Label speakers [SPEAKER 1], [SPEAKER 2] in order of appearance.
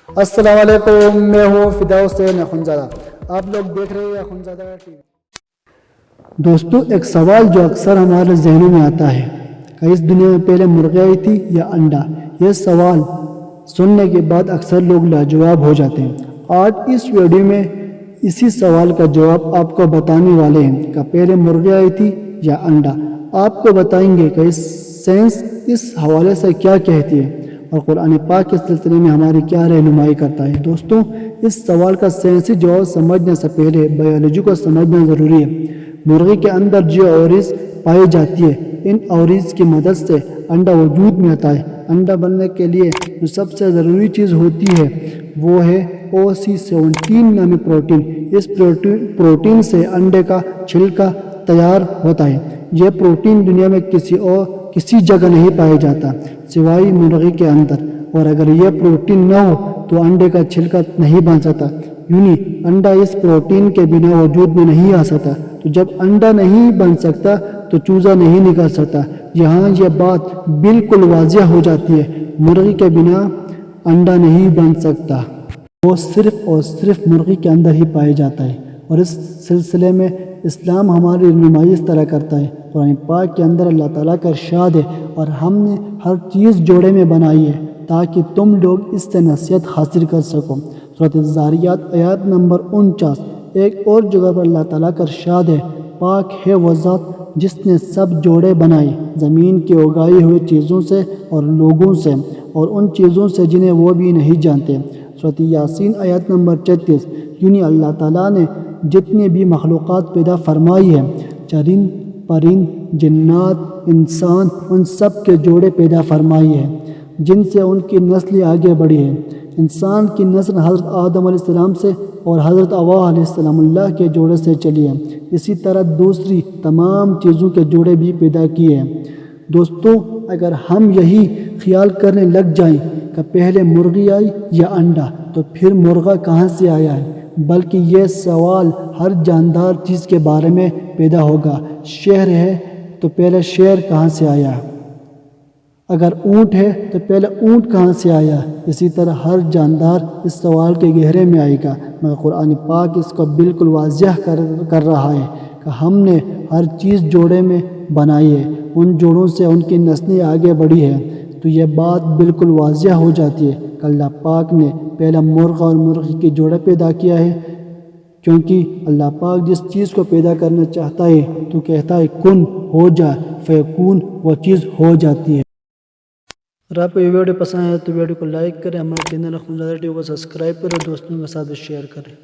[SPEAKER 1] السلام علیکم، میں ہوں فدا حسین اخنزادہ، آپ لوگ دیکھ رہے ہیں اخنزادہ ٹی وی۔ دوستو، ایک سوال جو اکثر ہمارے ذہنوں میں آتا ہے کہ اس دنیا میں پہلے مرغی آئی تھی یا انڈا؟ یہ سوال سننے کے بعد اکثر لوگ لاجواب ہو جاتے ہیں۔ آج اس ویڈیو میں اسی سوال کا جواب آپ کو بتانے والے ہیں کہ پہلے مرغی آئی تھی یا انڈا۔ آپ کو بتائیں گے کہ سائنس اس حوالے سے کیا کہتی ہے اور قرآن پاک کے سلسلے میں ہماری کیا رہنمائی کرتا ہے۔ دوستوں، اس سوال کا سائنسی جواب سمجھنے سے پہلے بایولوجی کو سمجھنا ضروری ہے۔ مرغی کے اندر جو اوریز پائی جاتی ہے، ان اوریز کی مدد سے انڈا وجود میں آتا ہے۔ انڈا بننے کے لیے جو سب سے ضروری چیز ہوتی ہے وہ ہے OC17 نامی پروٹین۔ اس پروٹین سے انڈے کا چھلکا تیار ہوتا ہے۔ یہ پروٹین دنیا میں کسی جگہ نہیں پایا جاتا سوائے مرغی کے اندر، اور اگر یہ پروٹین نہ ہو تو انڈے کا چھلکا نہیں بن سکتا، یعنی انڈا اس پروٹین کے بنا وجود میں نہیں آ سکتا۔ تو جب انڈا نہیں بن سکتا تو چوزا نہیں نکل سکتا۔ یہاں یہ بات بالکل واضح ہو جاتی ہے، مرغی کے بنا انڈا نہیں بن سکتا۔ وہ صرف اور صرف مرغی کے اندر ہی پایا جاتا ہے، اور اس سلسلے میں اسلام ہماری رہنمائی اس طرح کرتا ہے۔ قرآن پاک کے اندر اللہ تعالیٰ کا ارشاد ہے، اور ہم نے ہر چیز جوڑے میں بنائی ہے تاکہ تم لوگ اس سے نصیحت حاصل کر سکو۔ سورۃ الذاریات آیات نمبر 49۔ ایک اور جگہ پر اللہ تعالیٰ کا ارشاد ہے، پاک ہے وہ ذات جس نے سب جوڑے بنائے زمین کی اگائی ہوئی چیزوں سے اور لوگوں سے، اور ان چیزوں سے جنہیں وہ بھی نہیں جانتے۔ سورۃ یاسین آیات نمبر 33۔ یعنی اللہ تعالیٰ نے جتنی بھی مخلوقات پیدا فرمائی ہے، چرند پرند جنات انسان، ان سب کے جوڑے پیدا فرمائی ہے جن سے ان کی نسل آگے بڑھی ہے۔ انسان کی نسل حضرت آدم علیہ السلام سے اور حضرت حوا علیہ السلام اللہ کے جوڑے سے چلی ہے۔ اسی طرح دوسری تمام چیزوں کے جوڑے بھی پیدا کیے ہیں۔ دوستوں، اگر ہم یہی خیال کرنے لگ جائیں کہ پہلے مرغی آئی یا انڈا، تو پھر مرغا کہاں سے آیا ہے؟ بلکہ یہ سوال ہر جاندار چیز کے بارے میں پیدا ہوگا۔ شہر ہے تو پہلے شیر کہاں سے آیا؟ اگر اونٹ ہے تو پہلے اونٹ کہاں سے آیا؟ اسی طرح ہر جاندار اس سوال کے گہرے میں آئے گا، مگر قرآن پاک اس کو بالکل واضح کر رہا ہے کہ ہم نے ہر چیز جوڑے میں بنائی ہے، ان جوڑوں سے ان کی نسلیں آگے بڑھی ہے۔ تو یہ بات بالکل واضح ہو جاتی ہے کہ اللہ پاک نے پہلا مرغ اور مرغی کے جوڑے پیدا کیا ہے، کیونکہ اللہ پاک جس چیز کو پیدا کرنا چاہتا ہے تو کہتا ہے کن ہو جا، فیکون، وہ چیز ہو جاتی ہے۔ اگر آپ کو یہ ویڈیو پسند ہے تو ویڈیو کو لائک کریں، ہمارے چینل اخنزادہ ٹی وی کو سبسکرائب کریں، دوستوں کے ساتھ شیئر کریں۔